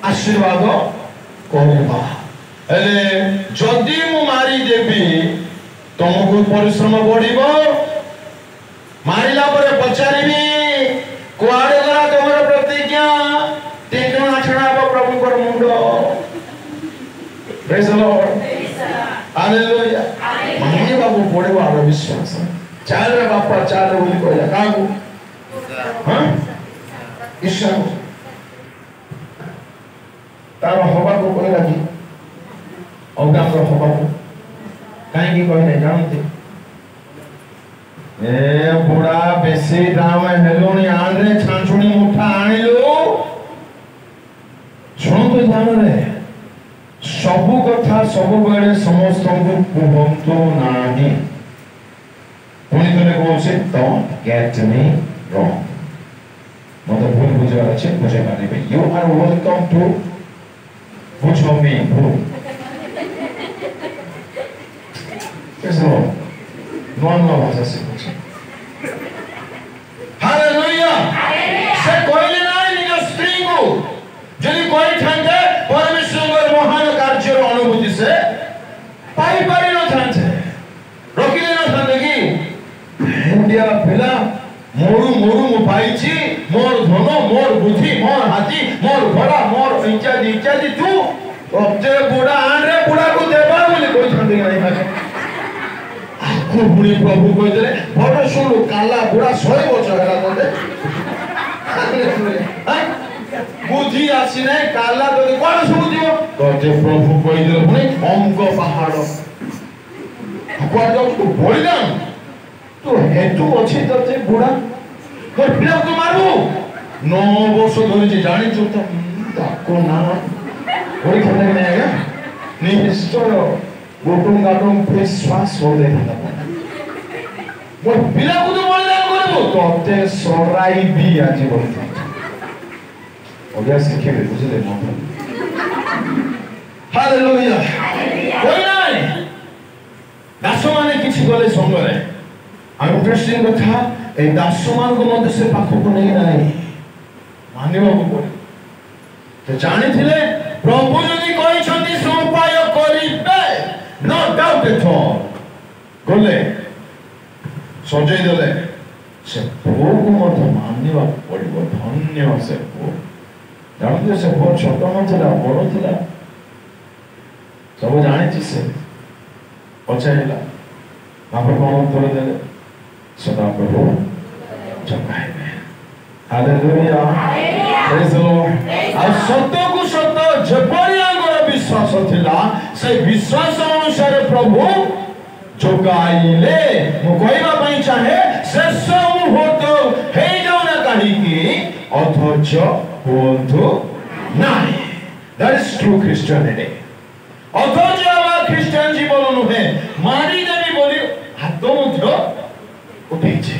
आशीर्वाद करबा हेले जदि मु मारी देबी तुमको परिश्रम बढ़िबो मारिला परे पचारिबी कुआडे गला तोमर प्रतिज्ञा टेकना छणाबो प्रभु कर मुंडो प्रेज द लॉर्ड हालेलुया माने बाबू पड़ेबो आरो विश्वास चाल रे बापा चाल रे बोली कहला कागु हां ईशा तार हवा को कहला कि औगाम रो हवा को काहे की कहले जानते ए बुढ़ा बेसी दाम हेलोनी आनरे छांछुणी मुठा आनिलो सुन तो ध्यान रे सब कथा सब बेले समस्त को कहंतो नाही पुणी तने कहछे डोंट गेट मी रॉन्ग मते भूल बुझार अछि बुझे पारिबे यू आर वेलकम टू बुझो मी भूल कैसे नॉन भाषा से हालेलुया से कहले नाही निज स्त्री को जदि कोई ठांते परमेश्वर महान कार्य अनुभूति से पाई पारि न ठांते रोकिले न ठांते कि इंडिया पिला मोरू मोरू मु पाइछि मोर धन मोर बुद्धि मोर हाथी मोर घोड़ा मोर इत्यादि इत्यादि तू ओते बुढ़ा आन रे बुढ़ा को देबा बोली कोई ठांते नहीं माने आखु बुढ़ी प्रभु कह देले बड़ सुन काला बुढ़ा 100 वर्ष होला तते बुद्धि आसी नै काला तो कोन सुनु दियो तते प्रभु कह देले पुनी अंग पहाड़ कोन जाऊ तू बोलना तू हेतु अछि तते बुढ़ा कोन पिला को मारू 9 वर्ष धरि जे जानि छु त ताको ना ओई खने नै आया निश्चय गोटुम गाटुम विश्वास हो देखा वो पिला को तो बलिदान करबो तते सराई भी आज बोलते ओबिया सीखे बुझले न हालेलुया कोई नाही दास माने किछि गले संगरे हम इंटरेस्टिंग कथा ए दास मान को मते से पाखो को नहीं नाही मानिबो को पड़े तो जानि थिले प्रभु जदि कहि छथि संपाय करिबे नो डाउट एट ऑल गले सजै देले से पुओ को मत मानिबा पड़िबो धन्य से पुओ जानते से बहुत छोटा नथिला बड़ थिला सब जानि छि से पछाइला बाप कोन उत्तर देले सदा प्रभु जपाइबे हालेलुया प्रेज द लॉर्ड आ सत्य को सत्य जेपरि आगर विश्वास थिला से विश्वास अनुसार प्रभु जोगाइले मु कहबा पई चाहे शेष मुहूर्त हे जाउना काहे कि अधर्ज होंतु नाही दैट इज ट्रू क्रिश्चियनिटी अधर्ज आवा क्रिश्चियन जीवन नुहे मारी देबी बोली हाथ मध्य उठैछे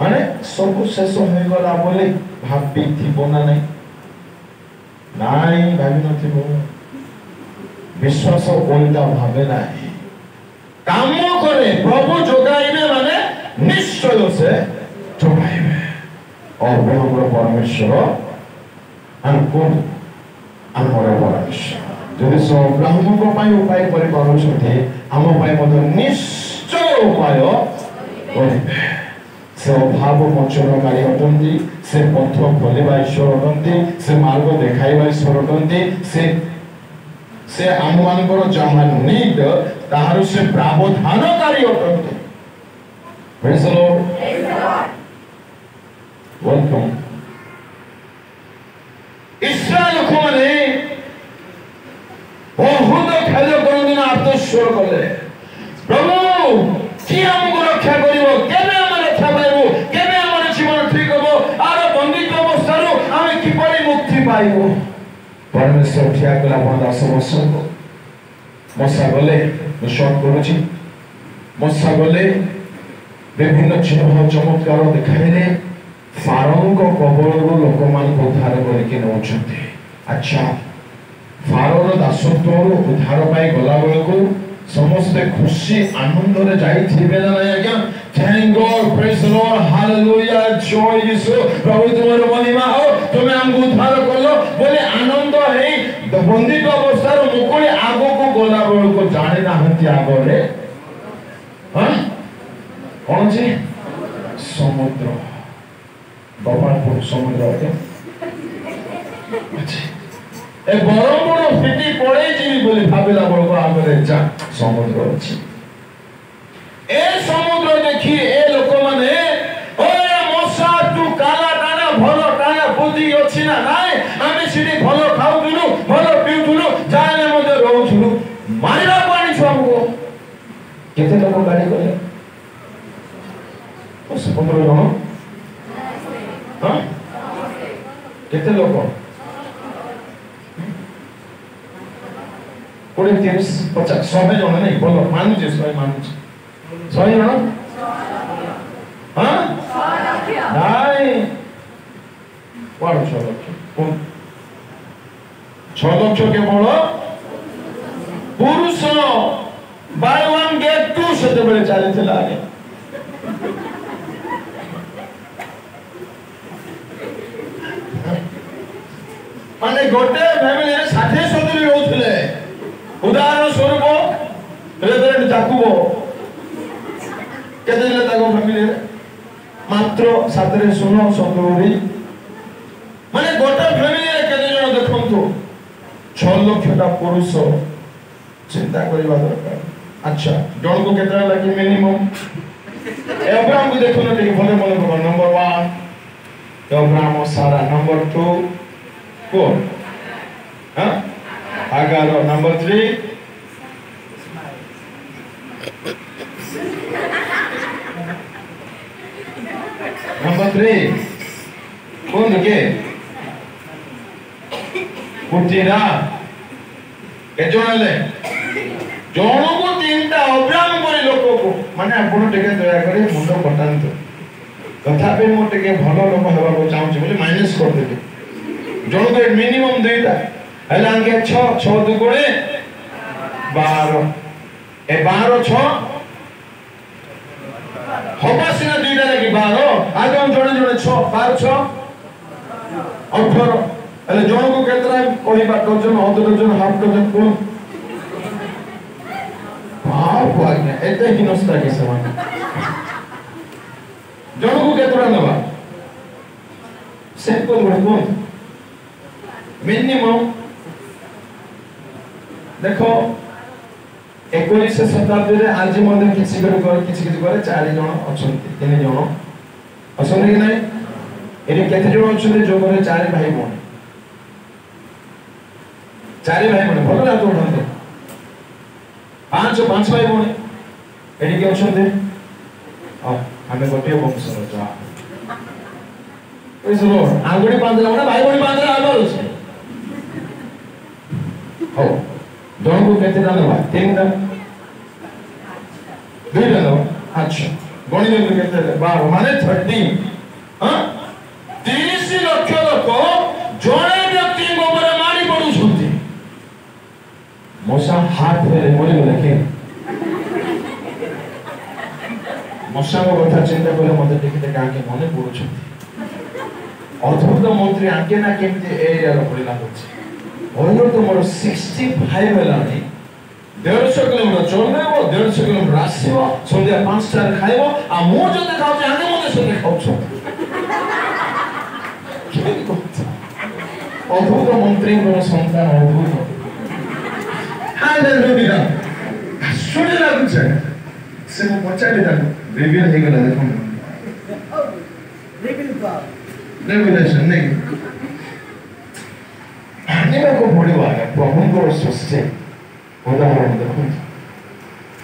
माने सब शेष होय गला बोली भाबी थिबो ना नाही नाही भाबी नथिबो विश्वास ओल्टा भाबे नाही काम करे प्रभु जोगाइबे माने निश्चय से जोगाइबे और प्रभु परमेश्वर हमको हमर परमेश्वर जदि सो ब्रह्म को पाई उपाय करि पारुछथि हम पाई मत निश्चय उपाय करिबे से भाव मोचनकारी अटंती से पथ खोलिबा ईश्वर अटंती से मार्ग देखाइबा ईश्वर अटंती से आम मानकर जहा नीड ताहार से प्रावधानकारी अटंती प्रेज द लॉर्ड वेलकम इस्राएल को माने बहुत खेल करदिन आत्मस्वर कले प्रभु की हमको रक्षा करिवो केबे हम रक्षा पाइबो केबे हमर जीवन ठीक होबो आर बंदित अवस्था रो हम की परि मुक्ति पाइबो परमेश्वर ठिया कला 10 वर्ष को मसा गले शॉर्ट करूची मसा गले विभिन्न चिन्ह चमत्कार दिखाइले फारों को कबळरो लोकमान को उद्धार करके नउछथि अच्छा फारोर दासत्वरो उद्धार पाई गला बेलको समस्त खुशी आनंद रे जाई थिबे ना आज्ञा thank God praise the Lord hallelujah जॉय यीशु प्रभु तुम्हारे महिमा हो तुम्हें हमको उद्धार करलो बोले आनंद है बंदित अवस्था मुकुड़ी आगो को गला बेल को जाने ना आगे कौन जी समुद्र गोपालपुर समुद्र ए बरमपुर फिटी पड़े जी बोली भाविला बेल को आगे जा समुद्र अच्छी ए समुद्र देखी ए लोक माने ओए मशा तू काला टाना भलो टाना बुद्धि अछि ना नाय आमे सिटी भलो खाउथुनु भलो पिउथुनु जाने मध्ये रहउथुनु मारिबा पानी छमको केते लोक गाड़ी करे ओ समुद्र जण हां केते लोक 20 30 50 100 जण नहीं भलो मानु जे 100 मानु सही ना हाँ नहीं कौन 6 लाख केवल पुरुष बाय वन गेट 2 से बेले चली आगे माने गोटे फैमिली 60-70 रहउथिले उदाहरण स्वरूप रेवरेंड जाकुबो केते दिले ताको फैमिली मात्र 7 रे 16 सतुरी माने गोटे फैमिली रे केते जण देखंतु 6 लाख टा पुरुष चिंता करबा दरकार अच्छा जण को केते लागी मिनिमम अब्राहम को देखो ना ठीक भले मन को नंबर 1 अब्राहम सारा नंबर 2 को हां आगार नंबर 3 नंबर 3 कौन के कुटीरा के जोनले जोनो को तीनटा अब्राहम बोली लोक को माने आपण टेके दया करे मुंड पटांतो कथा पे मो टेके भलो लोक हेबा को चाहू बोली माइनस कर देबे जोनो को मिनिमम देता हला के 6 2 गुणे 12 ए 12 6 होबा सिना दुईटा लागि 12 आगे हम जोड़े जोड़े 6 12 6 18 अले जोन को केतरा कहिबा डजन अध डजन हाफ डजन को बाप आज्ञा एते हिनस्ता के समान जोन को केतरा नबा सिंपल गुण कोन मिनिमम देखो 19 शताब्दी रे आज मध्ये किछि करे 4 जण अछंती 3 जण अछंती कि नै एरे केते जण अछंती जो करे 4 भाई बोन 4 भाई बोन भलो लागतो उठंते 5 भाई बोन एरे के अछंती हमें गोटे वंश जा ओइ सुनो आंगुडी बांधला माने भाई बोन बांधला आलो छै हो दोनों को कहते ना ना 3 दा 2 दा अच्छा गणित में कहते हैं 12 माने 13 हां 30 लाख लोक जणे व्यक्ति गोबर मारी पडु छथि मशा हाथ रे मोरे लखे मशा को कथा चिंता करे मते देखते काके मने पडु छथि अद्भुत मंत्री आके ना केमते एरिया रो पडिला होछि ओनो तो मोर 65 हेलानी 150 किलोमीटर चलबो 150 किलोमीटर आसीबो संध्या 5 टा खाइबो आ मो जते खाउ आगे मते सते खाउ अद्भुत मंत्री को संतान अद्भुत हालेलुया सुने लागुछ से मो पचाले दा रिवील हे गला देखो रेवलेशन नहीं आनेगा को पड़ेगा प्रभु को सृष्टि उदाहरण देखो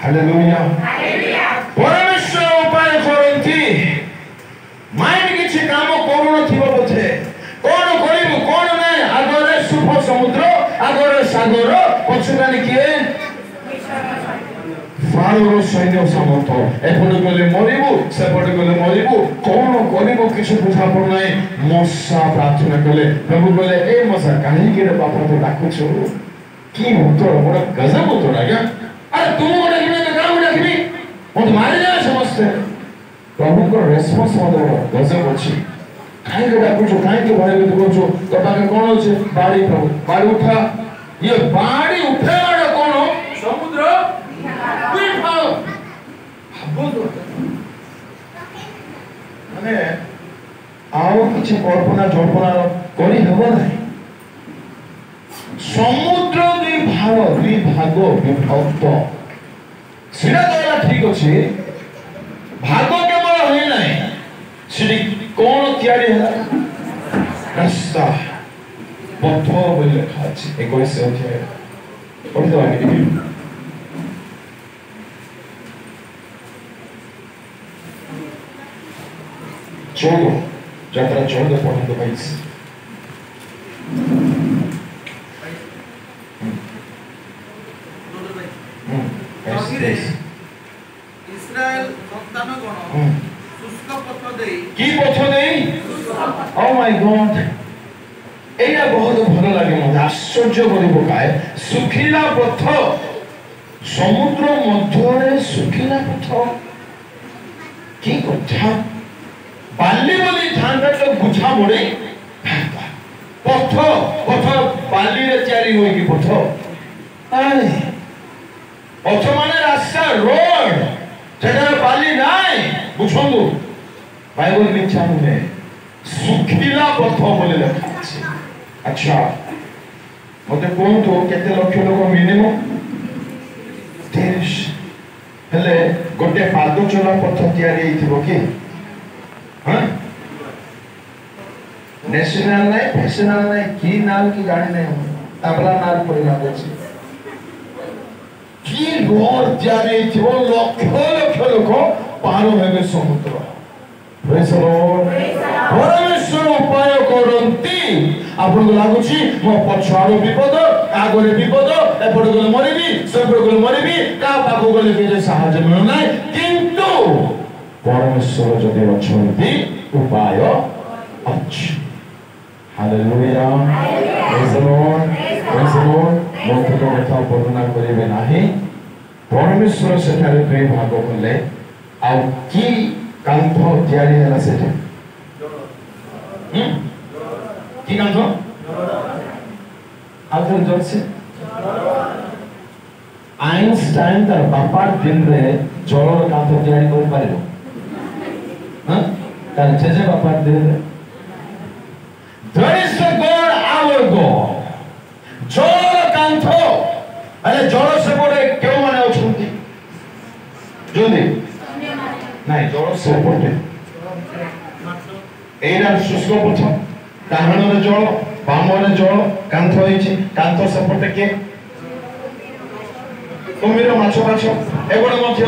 हालेलुया परमेश्वर उपाय करंती माइंड किछि काम कोन थिबो बथे कोन करिबु कोन नै आगरे सुफ समुद्र आगरे सागर पछुकानी किए फारो सैन्य समर्थ एपटे गले मरिबु सेपटे गले मरिबु कोन करिबु किछु बुझा पड़ नै मौसा प्रार्थना कले प्रभु बोले ए मौसा काहे के बापा तो डाकु छु की उत्तर बड़ा गजब उत्तर आ गया अरे तुम बड़ा किने तो काम रखबी मत मारे जा समझते प्रभु को रेस्पॉन्स मत गजब अछि कहीं डाकुଛୁ कहीं भयभीत କରୁଛୁ तो पाखे कौन अच्छे बाड़ी प्रभु बाड़ी उठा ये बाड़ी उठेवाटा कौन समुद्र माने आउ किसी कल्पना जल्पना करी हेब ना समुद्र दुई भाग विभक्त सीधा कहला ठीक अच्छे भाग केवल हुए ना सीधी कौन तैयारी है रास्ता पथर बोली लिखा अच्छे 21 अध्याय पढ़ी दवा के चौदह यात्रा 14 पढ़ी तो 22 इस्राएल सन्तानगण शुष्क पथ देई की पथ देई ओ माय गॉड एया बहुत भल लागे मते आश्चर्य करि पकाए सुखिला पथ समुद्र मध्यरे सुखिला पथ की कथा बाली बोली ठांडा तो बुझा मोड़े पथ पथ बाली रे तयारी होई की पथ आय पथ माने रास्ता रोड जगह बाली नाय बुझंदु बाइबल लिखा है सुखिला पथ बोले लिखा আছে अच्छा मते कोन तो केते लक्ष लोक मिनिमम 30 हेले गोटे पाद चला पथ तयारी हेतिबो की हां नेशनल नाही फैशनल नाही की नाम की गाड़ी नाही तबला नाम पड़ी लागछ की रोड तयारी हेतिबो लक्ष लक्ष लोक पार होबे समुद्र प्रेज द लॉर्ड परमेश्वर उपाय करंती आपन को लागुची मो पछाड़ो विपद आगरे विपद एपड़ गले मरिबी सेपड़ गले मरिबी का पाखो गले के साहाय्य मिल नाही किंतु परमेश्वर जदि अछंती उपाय अछि हालेलुया प्रेज द लॉर्ड मो तो कथा वर्णना करिवे नाही परमेश्वर सेठारे प्रेम भाग कले आ की कांथ तयारी हला सेठे की कांथ आधर जोर से आइंस्टाइन तार बापा दिन रे जलर कांथ तयारी कर पारिबो हां तार जेजे बापा दिन रे There is the God our God जल कांथ अरे जल से बड़े क्यों माने अछंती जोनी नहीं जल से पटे एरा शुष्क पथ डाहाण रे जल बाम रे जल कांथ होइछि कांथ से पटे के कुमीर माछ एगोड मध्य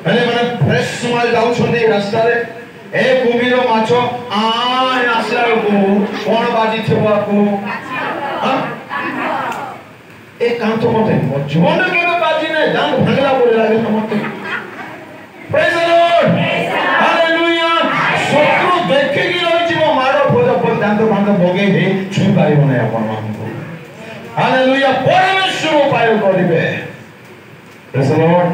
हेले माने फ्रेश माल जाउछन्ती रास्ता रे ए कुमीर माछ आय आसला को कोन बाजी थबा को हां ए कांथ मते जीवन के बाजी ने जान भागला पड़े लागे मते प्रेज द लॉर्ड हालेलुया शत्रु देखे कि रहिछि मो मारो फोजा पर दांत भांग भोगे हे छु पारिबो नै अपन मान को हालेलुया परमेश्वर उपाय करिवे प्रेज द लॉर्ड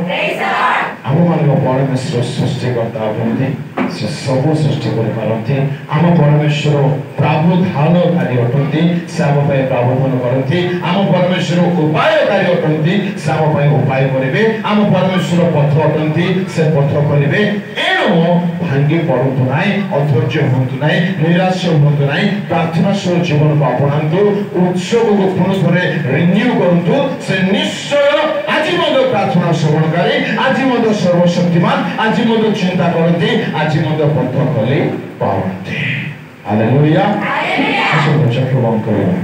हम मान को परमेश्वर सृष्टि करता होते से सब सृष्टि कर पारंती हम परमेश्वर प्रावधान कार्य अटंती से हम पे प्रावधान करंती हम परमेश्वर उपायकारी अटंती से हम पे उपाय करिवे हम परमेश्वर पथ अटंती से पथ करिवे एणो भांगी पड़तु नाही अधैर्य होंतु नाही निराश होंतु नाही प्रार्थना सह जीवन को अपनांतु उत्सव को पुनः थरे रिन्यू करंतु से निश्चय आज मद प्रार्थना श्रवणकारी आज मद सर्वशक्तिमान आज मद चिंता करंती आज मद पथ कले पावंती हालेलुया हालेलुया चक्रवाम करिबा